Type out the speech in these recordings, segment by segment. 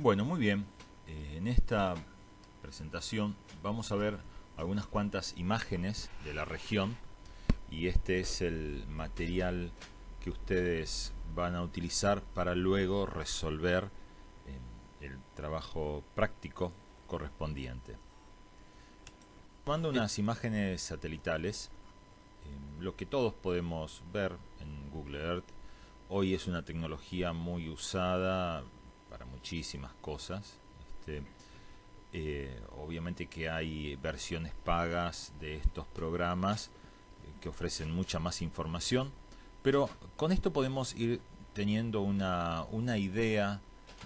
Bueno, muy bien. En esta presentación vamos a ver algunas cuantas imágenes de la región y este es el material que ustedes van a utilizar para luego resolver el trabajo práctico correspondiente. Tomando unas imágenes satelitales, lo que todos podemos ver en Google Earth hoy es una tecnología muy usada para muchísimas cosas. Obviamente que hay versiones pagas de estos programas que ofrecen mucha más información, pero con esto podemos ir teniendo una idea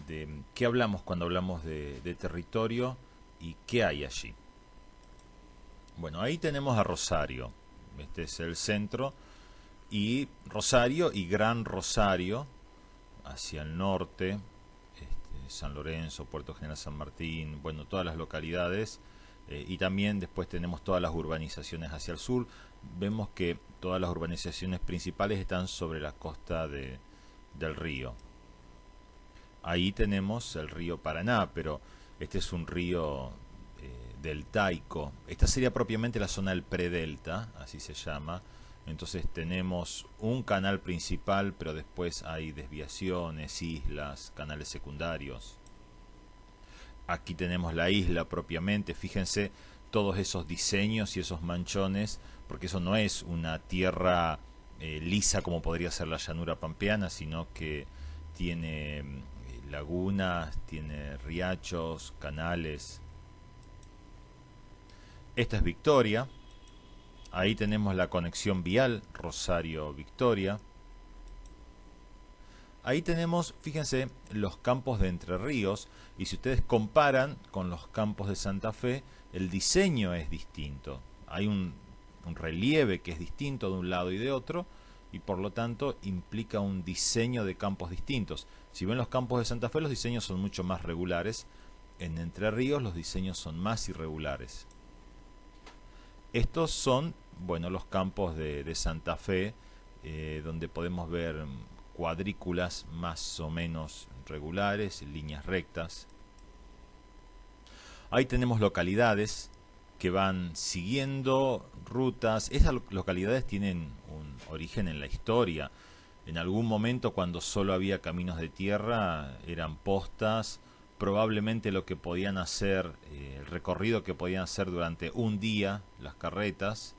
de qué hablamos cuando hablamos de territorio y qué hay allí. Bueno, ahí tenemos a Rosario. Este es el centro. Y Rosario y Gran Rosario, hacia el norte, San Lorenzo, Puerto General San Martín, bueno, todas las localidades. Y también después tenemos todas las urbanizaciones hacia el sur. Vemos que todas las urbanizaciones principales están sobre la costa del río. Ahí tenemos el río Paraná, pero este es un río deltaico. Esta sería propiamente la zona del predelta, así se llama. Entonces tenemos un canal principal, pero después hay desviaciones, islas, canales secundarios. Aquí tenemos la isla propiamente. Fíjense todos esos diseños y esos manchones, porque eso no es una tierra lisa como podría ser la llanura pampeana, sino que tiene lagunas, tiene riachos, canales. Esta es Victoria. Ahí tenemos la conexión vial Rosario-Victoria. Ahí tenemos, fíjense, los campos de Entre Ríos. Y si ustedes comparan con los campos de Santa Fe, el diseño es distinto. Hay un relieve que es distinto de un lado y de otro, y por lo tanto implica un diseño de campos distintos. Si ven los campos de Santa Fe, los diseños son mucho más regulares. En Entre Ríos los diseños son más irregulares. Estos son, bueno, los campos de Santa Fe, donde podemos ver cuadrículas más o menos regulares, líneas rectas. Ahí tenemos localidades que van siguiendo rutas. Esas localidades tienen un origen en la historia. En algún momento, cuando solo había caminos de tierra, eran postas. Probablemente lo que podían hacer, el recorrido que podían hacer durante un día las carretas,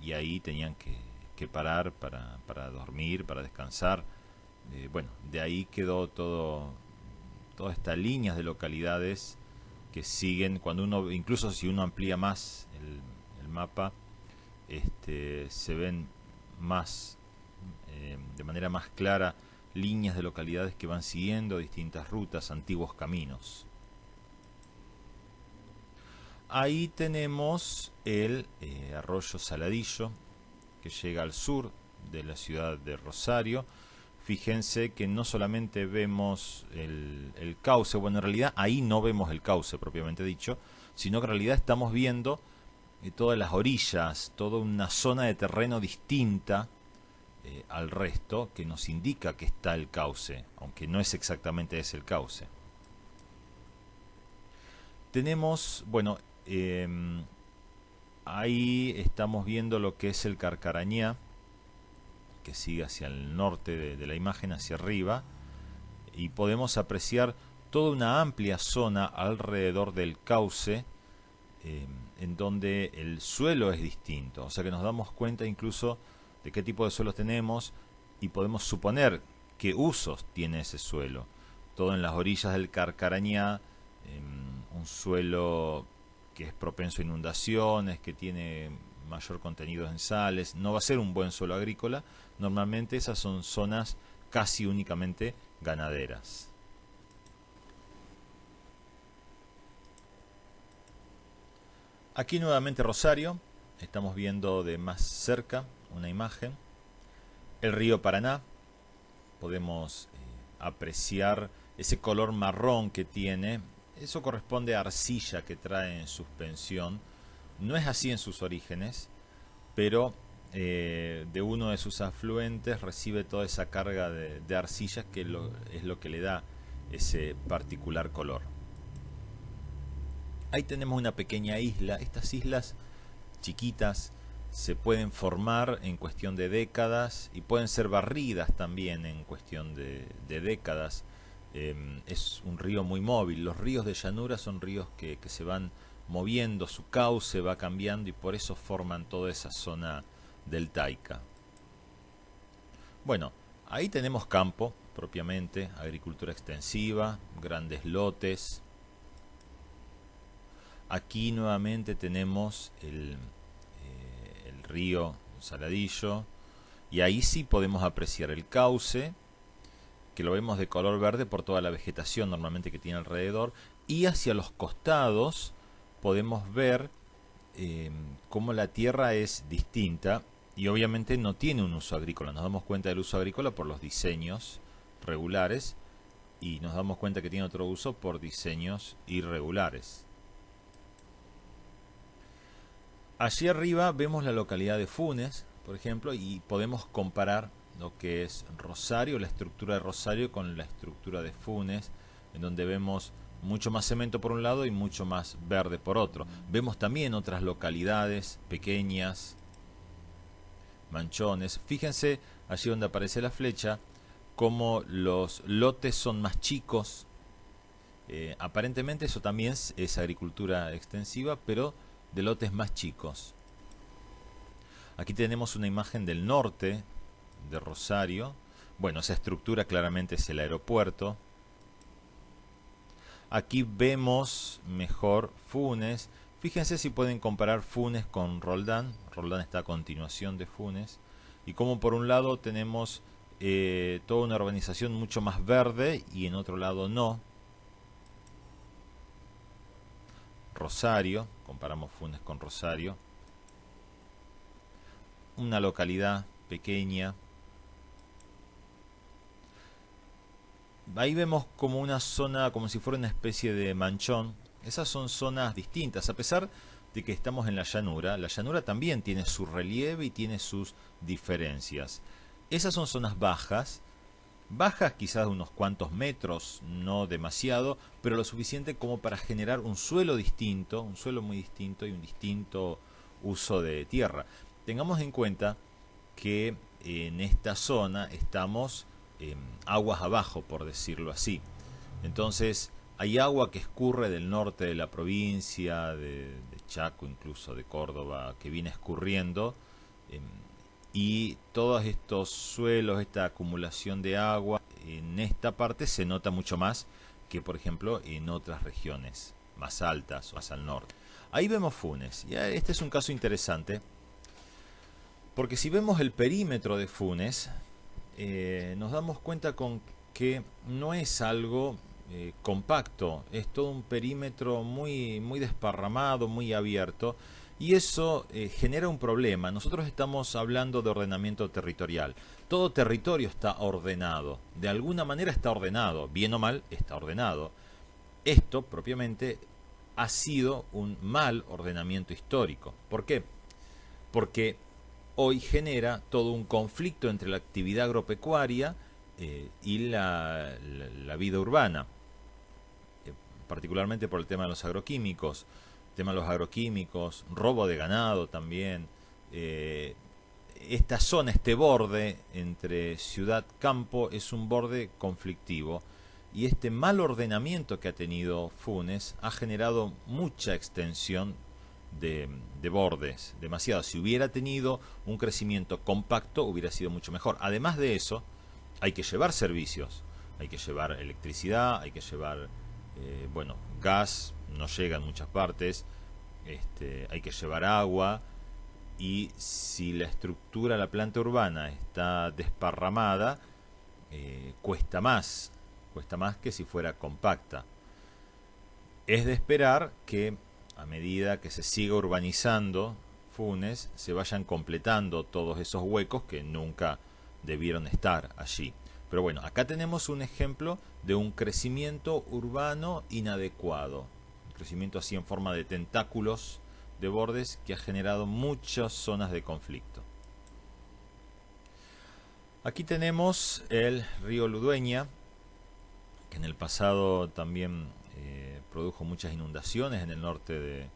y ahí tenían que parar para dormir, para descansar. Bueno, de ahí quedó toda esta línea de localidades que siguen. Cuando uno, incluso si uno amplía más el mapa, se ven más, de manera más clara, líneas de localidades que van siguiendo distintas rutas, antiguos caminos. Ahí tenemos el arroyo Saladillo, que llega al sur de la ciudad de Rosario. Fíjense que no solamente vemos el cauce, bueno, en realidad ahí no vemos el cauce propiamente dicho, sino que en realidad estamos viendo todas las orillas, toda una zona de terreno distinta al resto, que nos indica que está el cauce, aunque no es exactamente ese el cauce. Tenemos, bueno, ahí estamos viendo lo que es el Carcarañá, que sigue hacia el norte de la imagen, hacia arriba, y podemos apreciar toda una amplia zona alrededor del cauce, en donde el suelo es distinto, o sea que nos damos cuenta incluso de qué tipo de suelos tenemos y podemos suponer qué usos tiene ese suelo. Todo en las orillas del Carcarañá, un suelo que es propenso a inundaciones, que tiene mayor contenido en sales, no va a ser un buen suelo agrícola. Normalmente esas son zonas casi únicamente ganaderas. Aquí nuevamente Rosario, estamos viendo de más cerca una imagen. El río Paraná, podemos apreciar ese color marrón que tiene. Eso corresponde a arcilla que trae en suspensión. No es así en sus orígenes, pero de uno de sus afluentes recibe toda esa carga de arcillas que es lo que le da ese particular color. Ahí tenemos una pequeña isla. Estas islas chiquitas se pueden formar en cuestión de décadas y pueden ser barridas también en cuestión de décadas. Es un río muy móvil. Los ríos de llanura son ríos que se van moviendo, su cauce va cambiando y por eso forman toda esa zona deltaica. Bueno, ahí tenemos campo propiamente, agricultura extensiva, grandes lotes. Aquí nuevamente tenemos el río Saladillo y ahí sí podemos apreciar el cauce, que lo vemos de color verde por toda la vegetación normalmente que tiene alrededor, y hacia los costados podemos ver cómo la tierra es distinta y obviamente no tiene un uso agrícola. Nos damos cuenta del uso agrícola por los diseños regulares y nos damos cuenta que tiene otro uso por diseños irregulares. Allí arriba vemos la localidad de Funes, por ejemplo, y podemos comparar lo que es Rosario, la estructura de Rosario con la estructura de Funes, en donde vemos mucho más cemento por un lado y mucho más verde por otro. Vemos también otras localidades pequeñas, manchones. Fíjense allí donde aparece la flecha, como los lotes son más chicos. Aparentemente eso también es agricultura extensiva, pero de lotes más chicos. Aquí tenemos una imagen del norte de Rosario. Bueno, esa estructura claramente es el aeropuerto. Aquí vemos mejor Funes. Fíjense si pueden comparar Funes con Roldán. Roldán está a continuación de Funes. Y como por un lado tenemos toda una urbanización mucho más verde y en otro lado no. Rosario, comparamos Funes con Rosario. Una localidad pequeña. Ahí vemos como una zona, como si fuera una especie de manchón. Esas son zonas distintas, a pesar de que estamos en la llanura también tiene su relieve y tiene sus diferencias. Esas son zonas bajas, bajas quizás de unos cuantos metros, no demasiado, pero lo suficiente como para generar un suelo distinto, un suelo muy distinto y un distinto uso de tierra. Tengamos en cuenta que en esta zona estamos aguas abajo, por decirlo así. Entonces hay agua que escurre del norte de la provincia, de Chaco, incluso de Córdoba, que viene escurriendo, y todos estos suelos, esta acumulación de agua en esta parte se nota mucho más que por ejemplo en otras regiones más altas o más al norte. Ahí vemos Funes. Ya este es un caso interesante porque si vemos el perímetro de Funes, nos damos cuenta con que no es algo compacto, es todo un perímetro muy, muy desparramado, muy abierto, y eso genera un problema. Nosotros estamos hablando de ordenamiento territorial. Todo territorio está ordenado, de alguna manera está ordenado, bien o mal está ordenado. Esto propiamente ha sido un mal ordenamiento histórico. ¿Por qué? Porque hoy genera todo un conflicto entre la actividad agropecuaria y la vida urbana, particularmente por el tema de los agroquímicos. Tema de los agroquímicos, robo de ganado también. Esta zona, este borde entre ciudad-campo es un borde conflictivo y este mal ordenamiento que ha tenido Funes ha generado mucha extensión de bordes, demasiado. Si hubiera tenido un crecimiento compacto hubiera sido mucho mejor. Además de eso, hay que llevar servicios, hay que llevar electricidad, hay que llevar bueno, gas, no llega en muchas partes, hay que llevar agua, y si la estructura, la planta urbana está desparramada, cuesta más que si fuera compacta. Es de esperar que a medida que se siga urbanizando Funes, se vayan completando todos esos huecos que nunca debieron estar allí. Pero bueno, acá tenemos un ejemplo de un crecimiento urbano inadecuado. Un crecimiento así en forma de tentáculos de bordes que ha generado muchas zonas de conflicto. Aquí tenemos el río Ludueña, que que en el pasado también produjo muchas inundaciones en el norte de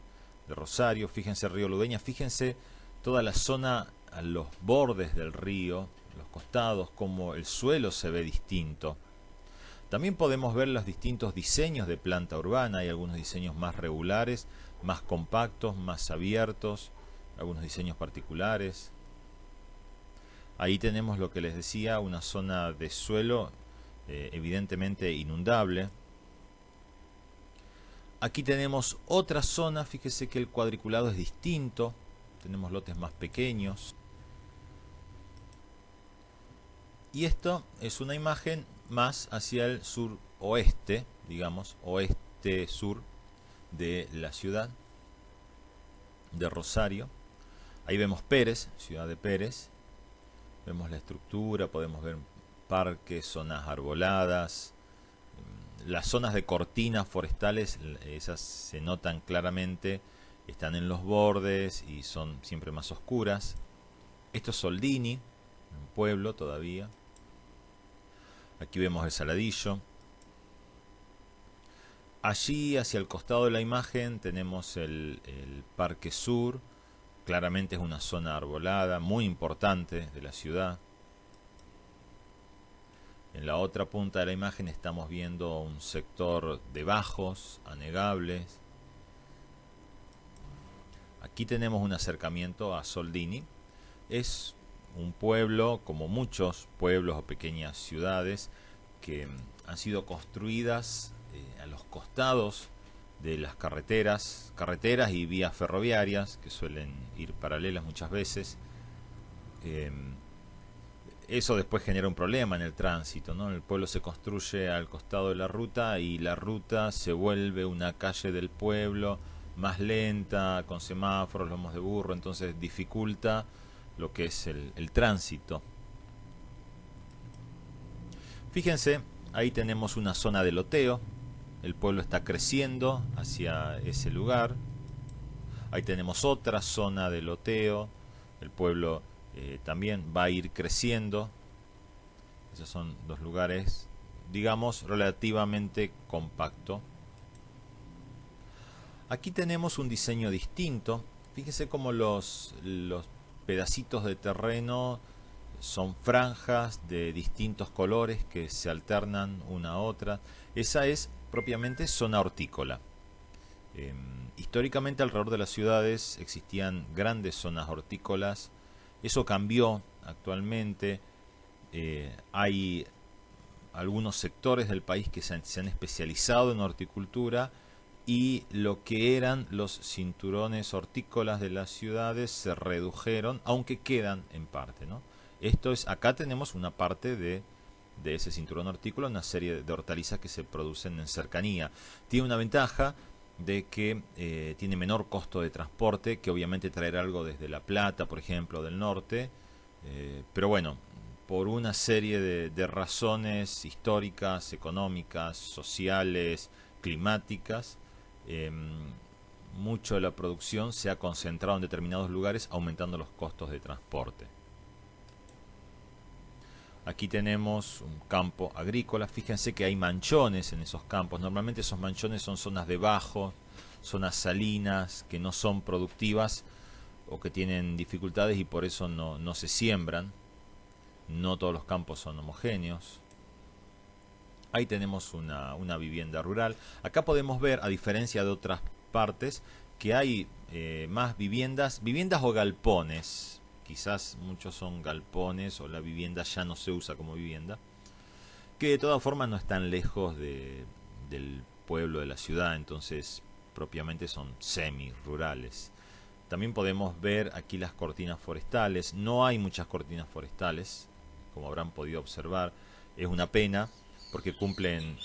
Rosario. Fíjense el río Ludeña, fíjense toda la zona a los bordes del río, los costados, como el suelo se ve distinto. También podemos ver los distintos diseños de planta urbana. Hay algunos diseños más regulares, más compactos, más abiertos, algunos diseños particulares. Ahí tenemos lo que les decía, una zona de suelo evidentemente inundable. Aquí tenemos otra zona, fíjese que el cuadriculado es distinto, tenemos lotes más pequeños. Y esto es una imagen más hacia el suroeste, digamos, oeste-sur de la ciudad de Rosario. Ahí vemos Pérez, ciudad de Pérez. Vemos la estructura, podemos ver parques, zonas arboladas. Las zonas de cortinas forestales, esas se notan claramente, están en los bordes y son siempre más oscuras. Esto es Soldini, un pueblo todavía. Aquí vemos el Saladillo. Allí hacia el costado de la imagen tenemos el Parque Sur. Claramente es una zona arbolada muy importante de la ciudad. En la otra punta de la imagen estamos viendo un sector de bajos, anegables. Aquí tenemos un acercamiento a Soldini. Es un pueblo, como muchos pueblos o pequeñas ciudades, que han sido construidas a los costados de las carreteras y vías ferroviarias, que suelen ir paralelas muchas veces. Eso después genera un problema en el tránsito, ¿no? El pueblo se construye al costado de la ruta y la ruta se vuelve una calle del pueblo más lenta, con semáforos, lomos de burro, entonces dificulta lo que es el tránsito. Fíjense, ahí tenemos una zona de loteo. El pueblo está creciendo hacia ese lugar. Ahí tenemos otra zona de loteo. El pueblo también va a ir creciendo. Esos son dos lugares, digamos, relativamente compactos. Aquí tenemos un diseño distinto. Fíjense cómo los pedacitos de terreno son franjas de distintos colores que se alternan una a otra. Esa es propiamente zona hortícola. Históricamente alrededor de las ciudades existían grandes zonas hortícolas. Eso cambió actualmente. Hay algunos sectores del país que se han especializado en horticultura, y lo que eran los cinturones hortícolas de las ciudades se redujeron, aunque quedan en parte, ¿no? Esto es, acá tenemos una parte de ese cinturón hortícola, una serie de hortalizas que se producen en cercanía. Tiene una ventaja de que tiene menor costo de transporte, que obviamente traer algo desde La Plata, por ejemplo, del norte, pero bueno, por una serie de razones históricas, económicas, sociales, climáticas, mucho de la producción se ha concentrado en determinados lugares, aumentando los costos de transporte. Aquí tenemos un campo agrícola. Fíjense que hay manchones en esos campos. Normalmente esos manchones son zonas de bajo, zonas salinas, que no son productivas o que tienen dificultades y por eso no se siembran. No todos los campos son homogéneos. Ahí tenemos una vivienda rural. Acá podemos ver, a diferencia de otras partes, que hay más viviendas o galpones. Quizás muchos son galpones o la vivienda ya no se usa como vivienda, que de todas formas no están lejos del pueblo, de la ciudad, entonces propiamente son semi-rurales. También podemos ver aquí las cortinas forestales. No hay muchas cortinas forestales, como habrán podido observar. Es una pena, porque cumplen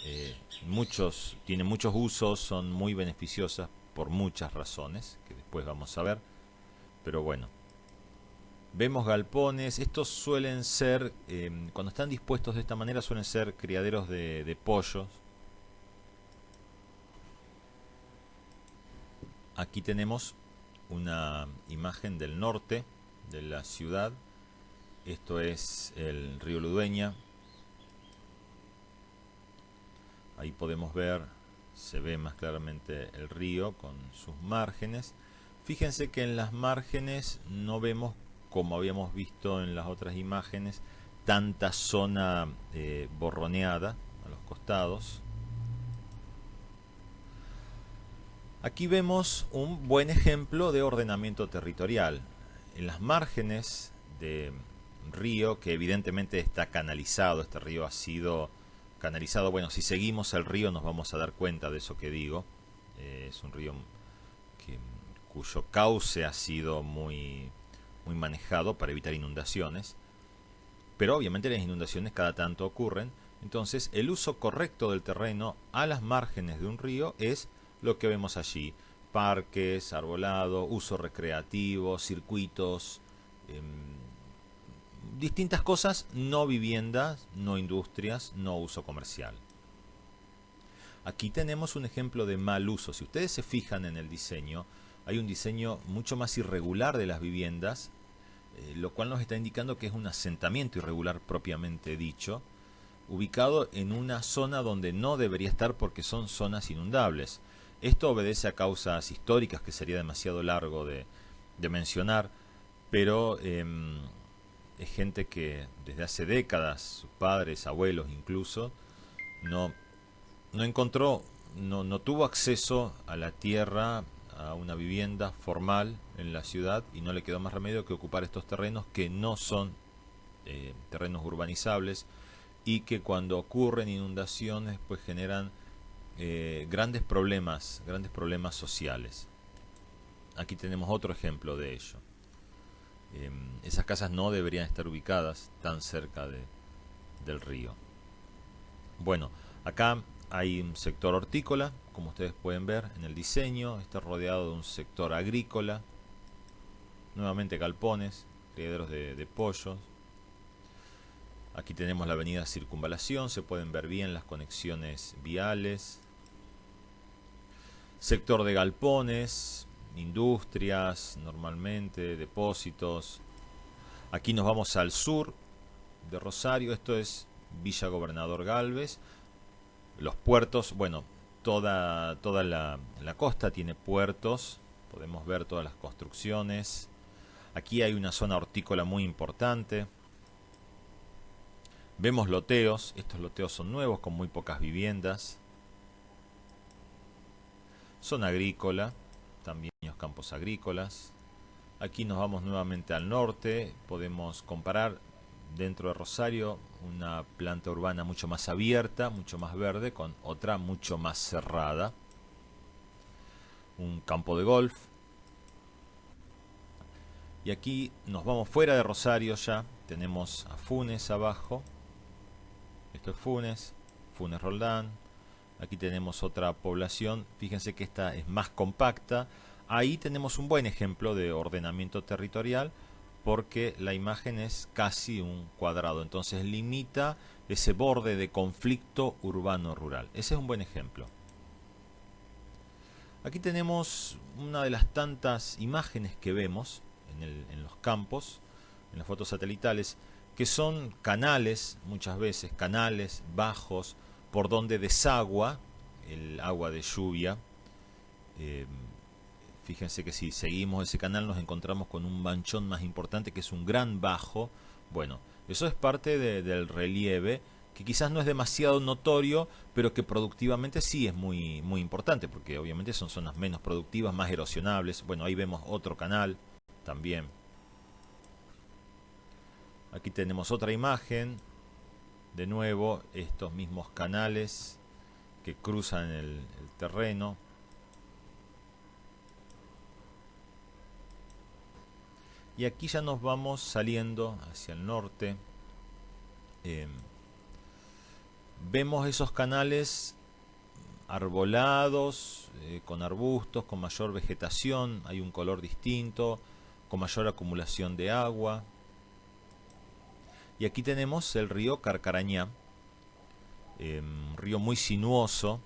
tienen muchos usos, son muy beneficiosas por muchas razones, que después vamos a ver. Pero bueno, vemos galpones. Estos suelen ser, cuando están dispuestos de esta manera, suelen ser criaderos de pollos. Aquí tenemos una imagen del norte de la ciudad. Esto es el río Ludueña. Ahí podemos ver, se ve más claramente el río con sus márgenes. Fíjense que en las márgenes no vemos, como habíamos visto en las otras imágenes, tanta zona borroneada a los costados. Aquí vemos un buen ejemplo de ordenamiento territorial. En las márgenes de río, que evidentemente está canalizado, este río ha sido canalizado, bueno, si seguimos el río nos vamos a dar cuenta de eso que digo. Es un río cuyo cauce ha sido muy manejado para evitar inundaciones, pero obviamente las inundaciones cada tanto ocurren. Entonces el uso correcto del terreno a las márgenes de un río es lo que vemos allí: parques, arbolado, uso recreativo, circuitos, distintas cosas, no viviendas, no industrias, no uso comercial. Aquí tenemos un ejemplo de mal uso. Si ustedes se fijan en el diseño, hay un diseño mucho más irregular de las viviendas, lo cual nos está indicando que es un asentamiento irregular propiamente dicho, ubicado en una zona donde no debería estar porque son zonas inundables. Esto obedece a causas históricas que sería demasiado largo de mencionar, pero es gente que desde hace décadas, sus padres, abuelos incluso, no encontró, no tuvo acceso a la tierra, a una vivienda formal en la ciudad, y no le quedó más remedio que ocupar estos terrenos que no son terrenos urbanizables, y que cuando ocurren inundaciones pues generan grandes problemas sociales. Aquí tenemos otro ejemplo de ello. Esas casas no deberían estar ubicadas tan cerca del río. Bueno, acá hay un sector hortícola, como ustedes pueden ver en el diseño, está rodeado de un sector agrícola, nuevamente galpones, criaderos de pollos. Aquí tenemos la avenida Circunvalación, se pueden ver bien las conexiones viales. Sector de galpones, industrias, normalmente, depósitos. Aquí nos vamos al sur de Rosario, esto es Villa Gobernador Galvez. Los puertos, bueno, toda la costa tiene puertos, podemos ver todas las construcciones. Aquí hay una zona hortícola muy importante. Vemos loteos, estos loteos son nuevos con muy pocas viviendas. Zona agrícola, también campos agrícolas. Aquí nos vamos nuevamente al norte, podemos comparar dentro de Rosario una planta urbana mucho más abierta, mucho más verde, con otra mucho más cerrada. Un campo de golf. Y aquí nos vamos fuera de Rosario ya, tenemos a Funes abajo. Esto es Funes Roldán. Aquí tenemos otra población, fíjense que esta es más compacta. Ahí tenemos un buen ejemplo de ordenamiento territorial, porque la imagen es casi un cuadrado, entonces limita ese borde de conflicto urbano-rural. Ese es un buen ejemplo. Aquí tenemos una de las tantas imágenes que vemos en los campos, en las fotos satelitales, que son canales, muchas veces canales bajos, por donde desagua el agua de lluvia. Fíjense que si seguimos ese canal nos encontramos con un manchón más importante, que es un gran bajo. Bueno, eso es parte del relieve, que quizás no es demasiado notorio, pero que productivamente sí es muy importante, porque obviamente son zonas menos productivas, más erosionables. Bueno, ahí vemos otro canal también. Aquí tenemos otra imagen, de nuevo estos mismos canales que cruzan el terreno. Y aquí ya nos vamos saliendo hacia el norte. Vemos esos canales arbolados, con arbustos, con mayor vegetación, hay un color distinto, con mayor acumulación de agua. Y aquí tenemos el río Carcarañá, un río muy sinuoso.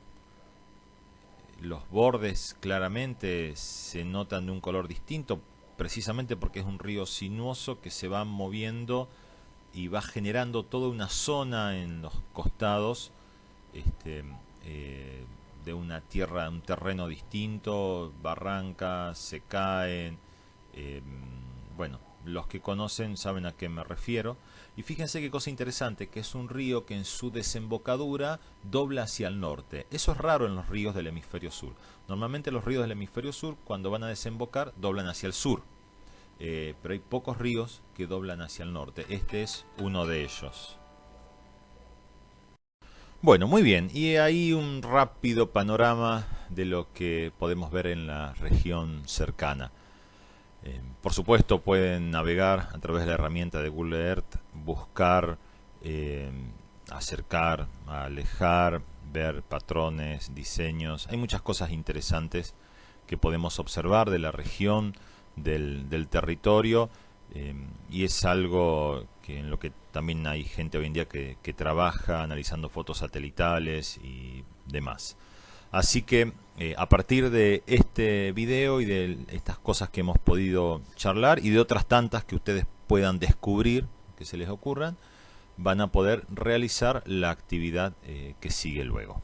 Los bordes claramente se notan de un color distinto, precisamente porque es un río sinuoso que se va moviendo y va generando toda una zona en los costados de una tierra, un terreno distinto, barrancas, se caen, bueno, los que conocen saben a qué me refiero. Y fíjense qué cosa interesante, que es un río que en su desembocadura dobla hacia el norte. Eso es raro en los ríos del hemisferio sur. Normalmente los ríos del hemisferio sur, cuando van a desembocar, doblan hacia el sur. Pero hay pocos ríos que doblan hacia el norte. Este es uno de ellos. Bueno, muy bien. Y ahí un rápido panorama de lo que podemos ver en la región cercana. Por supuesto pueden navegar a través de la herramienta de Google Earth, buscar, acercar, alejar, ver patrones, diseños. Hay muchas cosas interesantes que podemos observar de la región, del territorio, y es algo que en lo que también hay gente hoy en día que trabaja analizando fotos satelitales y demás. Así que a partir de este video y de estas cosas que hemos podido charlar y de otras tantas que ustedes puedan descubrir, que se les ocurran, van a poder realizar la actividad que sigue luego.